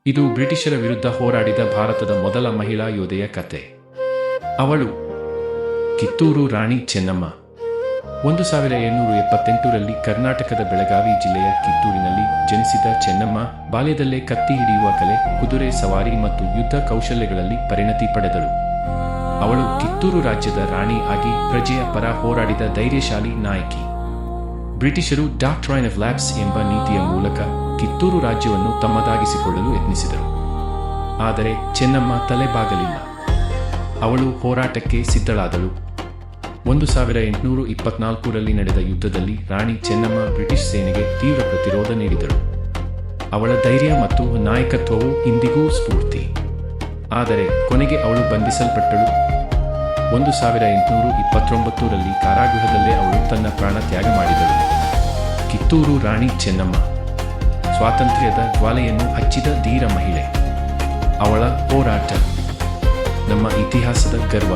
ಇದು ಬ್ರಿಟಿಷರ ವಿರುದ್ಧ ಹೋರಾಡಿದ ಭಾರತದ ಮೊದಲ ಮಹಿಳಾ ಯೋಧೆಯ ಕತೆ. ಅವಳು ಕಿತ್ತೂರು ರಾಣಿ ಚೆನ್ನಮ್ಮ. 1778ರಲ್ಲಿ ಕರ್ನಾಟಕದ ಬೆಳಗಾವಿ ಜಿಲ್ಲೆಯ ಕಿತ್ತೂರಿನಲ್ಲಿ ಜನಿಸಿದ ಚೆನ್ನಮ್ಮ ಬಾಲ್ಯದಲ್ಲೇ ಕತ್ತಿ ಹಿಡಿಯುವ ಕಲೆ, ಕುದುರೆ ಸವಾರಿ ಮತ್ತು ಯುದ್ಧ ಕೌಶಲ್ಯಗಳಲ್ಲಿ ಪರಿಣತಿ ಪಡೆದಳು. ಅವಳು ಕಿತ್ತೂರು ರಾಜ್ಯದ ರಾಣಿ ಆಗಿ ಪ್ರಜೆಯ ಪರ ಹೋರಾಡಿದ ಧೈರ್ಯಶಾಲಿ ನಾಯಕಿ. ಬ್ರಿಟಿಷರು ಡಾಕ್ಟ್ರೈನ್ ಆಫ್ ಲ್ಯಾಪ್ಸ್ ಎಂಬ ನೀತಿಯ ಮೂಲಕ ಕಿತ್ತೂರು ರಾಜ್ಯವನ್ನು ತಮ್ಮದಾಗಿಸಿಕೊಳ್ಳಲು ಯತ್ನಿಸಿದರು. ಆದರೆ ಚೆನ್ನಮ್ಮ ತಲೆಬಾಗಲಿಲ್ಲ. ಅವಳು ಹೋರಾಟಕ್ಕೆ ಸಿದ್ಧಳಾದಳು. 1824ರಲ್ಲಿ ನಡೆದ ಯುದ್ಧದಲ್ಲಿ ರಾಣಿ ಚೆನ್ನಮ್ಮ ಬ್ರಿಟಿಷ್ ಸೇನೆಗೆ ತೀವ್ರ ಪ್ರತಿರೋಧ ನೀಡಿದಳು. ಅವಳ ಧೈರ್ಯ ಮತ್ತು ನಾಯಕತ್ವವು ಇಂದಿಗೂ ಸ್ಫೂರ್ತಿ. ಆದರೆ ಕೊನೆಗೆ ಅವಳು ಬಂಧಿಸಲ್ಪಟ್ಟಳು. 1829ರಲ್ಲಿ ಕಾರಾಗೃಹದಲ್ಲೇ ಅವಳು ತನ್ನ ಪ್ರಾಣ ತ್ಯಾಗ ಮಾಡಿದಳು. ಕಿತ್ತೂರು ರಾಣಿ ಚೆನ್ನಮ್ಮ ಸ್ವಾತಂತ್ರ್ಯದ ಜ್ವಾಲೆಯನ್ನು ಹಚ್ಚಿದ ಧೀರ ಮಹಿಳೆ. ಅವಳ ಹೋರಾಟ ನಮ್ಮ ಇತಿಹಾಸದ ಗರ್ವ.